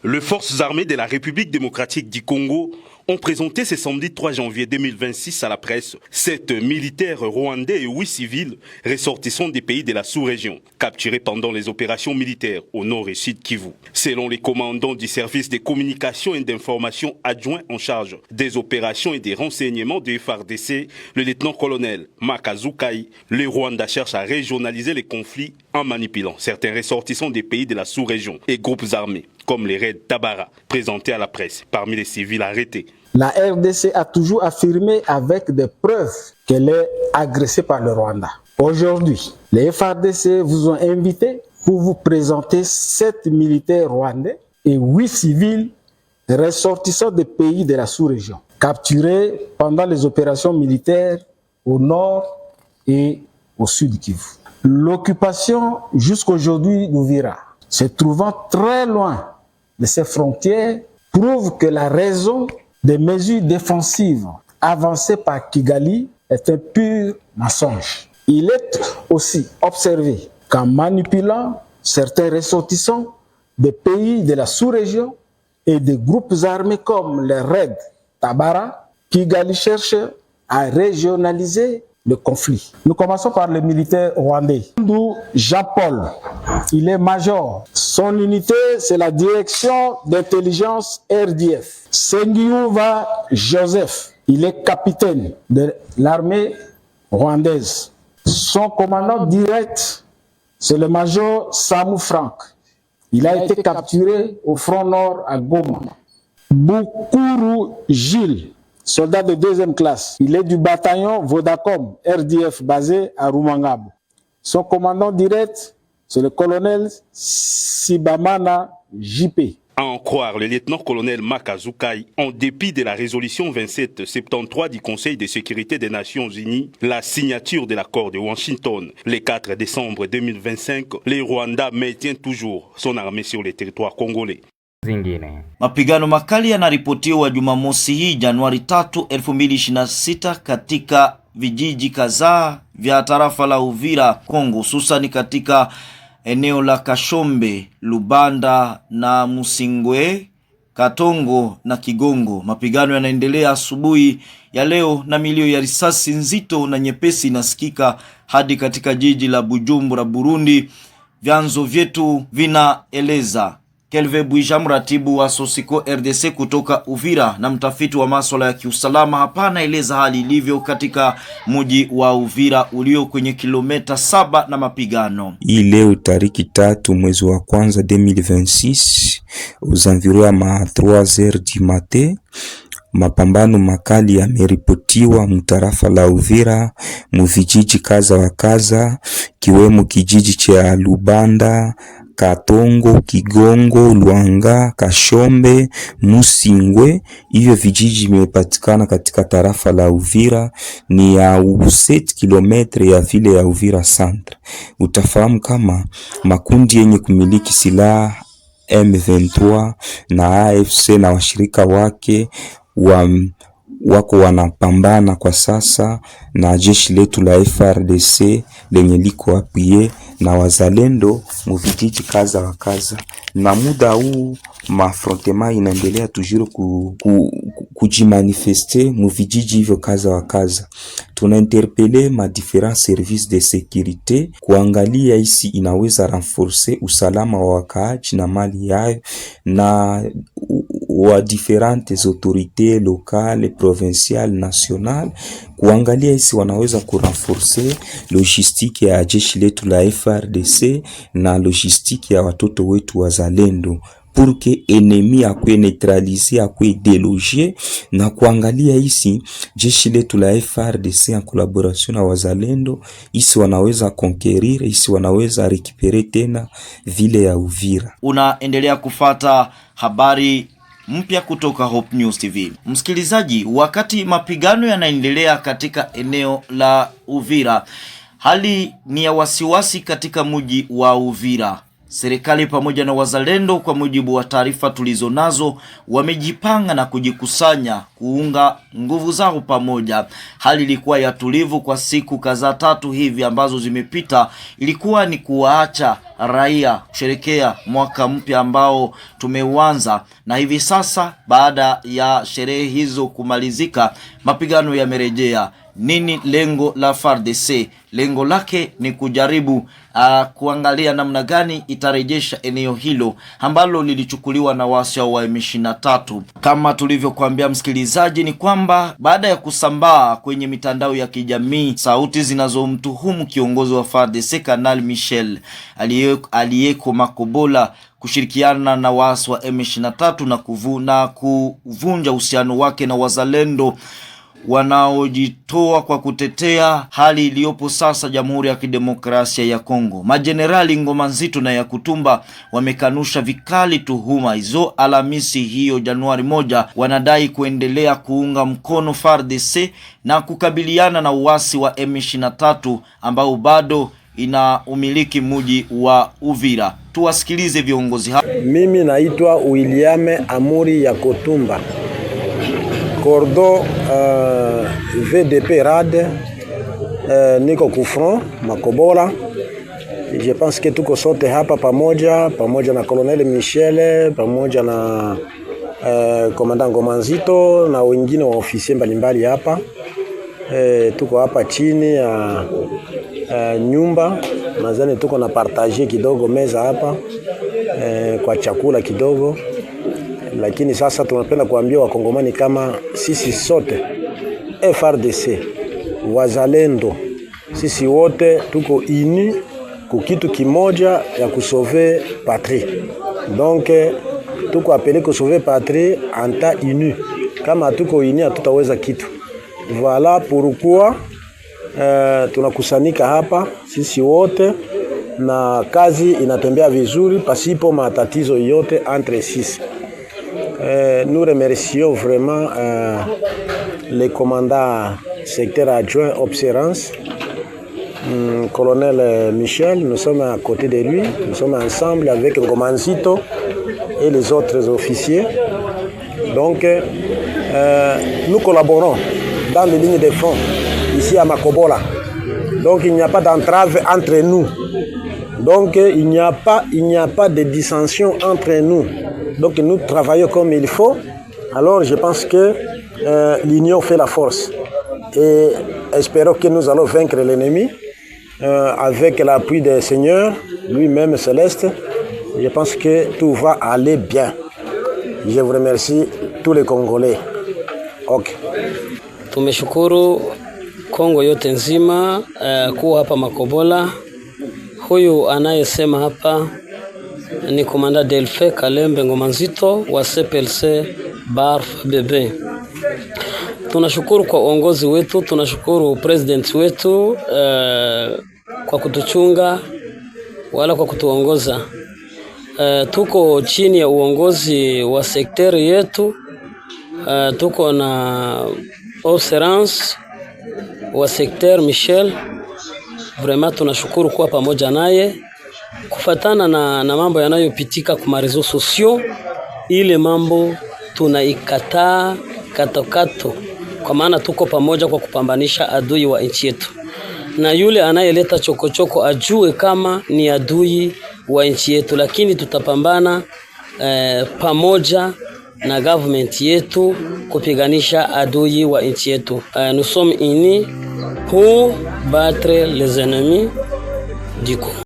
Les forces armées de la République démocratique du Congo ont présenté ce samedi 3 janvier 2026 à la presse 7 militaires rwandais et 8 civils ressortissants des pays de la sous-région, capturés pendant les opérations militaires au nord et sud Kivu. Selon les commandants du service de communication et d'information adjoint en charge des opérations et des renseignements du FARDC, le lieutenant-colonel Makazukai, le Rwanda cherche à régionaliser les conflits en manipulant certains ressortissants des pays de la sous-région et groupes armés, comme les raids Tabara, présentés à la presse parmi les civils arrêtés. La RDC a toujours affirmé avec des preuves qu'elle est agressée par le Rwanda. Aujourd'hui, les FARDC vous ont invité pour vous présenter 7 militaires rwandais et 8 civils ressortissants des pays de la sous-région, capturés pendant les opérations militaires au nord et au sud Kivu. L'occupation jusqu'aujourd'hui d'Uvira, se trouvant très loin de ces frontières, prouve que la raison des mesures défensives avancées par Kigali est un pur mensonge. Il est aussi observé qu'en manipulant certains ressortissants des pays de la sous-région et des groupes armés comme les raids Tabara, Kigali cherche à régionaliser le conflit. Nous commençons par le militaire rwandais. D'où Jean-Paul, il est major. Son unité, c'est la direction d'intelligence RDF. Sengiuva Joseph, il est capitaine de l'armée rwandaise. Son commandant direct, c'est le major Samu Frank. Il a été capturé au front nord à Goma. Bukuru Gilles, soldat de 2e classe. Il est du bataillon Vodacom, RDF, basé à Rumangabo. Son commandant direct, c'est le colonel Sibamana JP. À en croire le lieutenant-colonel Makazukai, en dépit de la résolution 2773 du Conseil de sécurité des Nations Unies, la signature de l'accord de Washington le 4 décembre 2025, le Rwanda maintient toujours son armée sur le territoire congolais. Mapigano makali yanaripotiwa Jumamosi hii Januari 3, 2026 katika vijiji kadhaa vya tarafa la Uvira, Kongo, hususan katika eneo la Kashombe, Lubanda na Musingwe, Katongo na Kigongo. Mapigano yanaendelea asubuhi ya leo na milio ya risasi nzito na nyepesi inasikika hadi katika jiji la Bujumbura, Burundi, vyanzo vyetu vinaeleza. Kelve Bwija, mratibu wa Sosiko RDC kutoka Uvira na mtafiti wa masuala ya kiusalama, hapa anaeleza hali ilivyo katika mji wa Uvira ulio kwenye kilomita 7 na mapigano. Hii leo tariki 3 mwezi wa kwanza 2026 aux environs ma 3h du matin, mapambano makali yameripotiwa mtarafa la Uvira muvijiji kaza wa kaza, kiwemo kijiji cha Lubanda, Katongo, Kigongo, Luanga, Kashombe, Musingwe. Hivyo vijiji vimepatikana katika tarafa la Uvira, ni ya 7 km ya vile ya Uvira Centre. Utafahamu kama makundi yenye kumiliki silaha M23 na AFC na washirika wake wako wanapambana kwa sasa na jeshi letu la FARDC lenye liko apie na wazalendo muvijiji kaza wa kaza. Na muda huu mafrontema inaendelea toujours kujimanifeste muvijiji hivyo kaza wa kaza. Tuna interpele ma différents services de sécurité kuangalia isi inaweza renforcer usalama wa wakaaji na mali yao, na wa différentes autorités locales, provinciales, nationales kuangalia isi wanaweza kurenforcer logistique ya jeshi letu la FARDC na logistique ya watoto wetu wazalendo, pour que ennemi akwe neutraliser, akwe déloger, na kuangalia isi jeshi letu la FARDC en collaboration na wazalendo isi wanaweza conquérir, isi wanaweza récupérer tena vile ya Uvira. Unaendelea kufata habari mpya kutoka Hope News TV. Msikilizaji, wakati mapigano yanaendelea katika eneo la Uvira, hali ni ya wasiwasi katika mji wa Uvira. serikali pamoja na wazalendo, kwa mujibu wa taarifa tulizonazo, wamejipanga na kujikusanya kuunga nguvu zao pamoja. Hali ilikuwa ya tulivu kwa siku kadhaa tatu hivi ambazo zimepita. Ilikuwa ni kuwaacha raia kusherekea mwaka mpya ambao tumeuanza, na hivi sasa baada ya sherehe hizo kumalizika, mapigano yamerejea. Nini lengo la FARDC? Lengo lake ni kujaribu kuangalia namna gani itarejesha eneo hilo ambalo lilichukuliwa na waasi wa M23. Kama tulivyokuambia msikilizaji, ni kwamba baada ya kusambaa kwenye mitandao ya kijamii sauti zinazomtuhumu kiongozi wa FARDC Kanali Michel aliyeko Makobola kushirikiana na waasi wa M23 na kuvunja uhusiano wake na wazalendo wanaojitoa kwa kutetea hali iliyopo sasa Jamhuri ya Kidemokrasia ya Kongo. Majenerali Ngoma Nzito na Yakutumba wamekanusha vikali tuhuma hizo. Alhamisi hiyo Januari 1, wanadai kuendelea kuunga mkono FARDC na kukabiliana na uasi wa M23 ambao bado ina umiliki mji wa Uvira. Tuwasikilize viongozi hao. Mimi naitwa William Amuri Yakutumba, Cordo VDP RAD, niko kufront Makobola. Je pense que tuko sote hapa pamoja na Colonel Michel, pamoja na Commandant Ngoma Nzito na wengine wa ofisi mbalimbali hapa. Tuko hapa chini ya nyumba, nadhani tuko na partager kidogo meza hapa kwa chakula kidogo. Lakini sasa tunapenda kuambia wakongomani kama sisi sote FARDC, wazalendo, sisi wote tuko uni kwa kitu kimoja ya kusauver patrie. Donc tuko apelé ku sauver patrie en temps uni. Kama tuko uni hatutaweza kitu. Voilà pourquoi tunakusanyika hapa sisi wote na kazi inatembea vizuri pasipo matatizo yote entre sisi. Nous remercions vraiment le commandant secteur adjoint Observance, colonel Michel. Nous sommes à côté de lui, nous sommes ensemble avec Ngoma Nzito et les autres officiers. Donc nous collaborons dans les lignes de front ici à Makobola. Donc il n'y a pas d'entrave entre nous. Donc il n'y a pas de dissension entre nous. Donc nous travaillons comme il faut. Alors je pense que l'union fait la force. Et espérons que nous allons vaincre l'ennemi avec l'appui des seigneurs, lui-même Céleste. Je pense que tout va aller bien. Je vous remercie tous les Congolais. Ok. Tumeshukuru Kongo yote nzima kuwa hapa Makobola. Huyu anayesema hapa ni Komanda Delfe Kalembe Ngoma Nzito wa CPLC Barf BB. Tunashukuru kwa uongozi wetu, tunashukuru president wetu kwa kutuchunga wala kwa kutuongoza. Tuko chini ya uongozi wa sekteri yetu, tuko na Observance wa sekter Michel. Vraiment tunashukuru kuwa pamoja naye kufatana na mambo yanayopitika kwa marezo sosio. Ile mambo tunaikataa katokato, kwa maana tuko pamoja kwa kupambanisha adui wa nchi yetu, na yule anayeleta chokochoko ajue kama ni adui wa nchi yetu, lakini tutapambana pamoja na government yetu kupiganisha adui wa nchi yetu. Nous sommes unis pour battre les ennemis du Congo.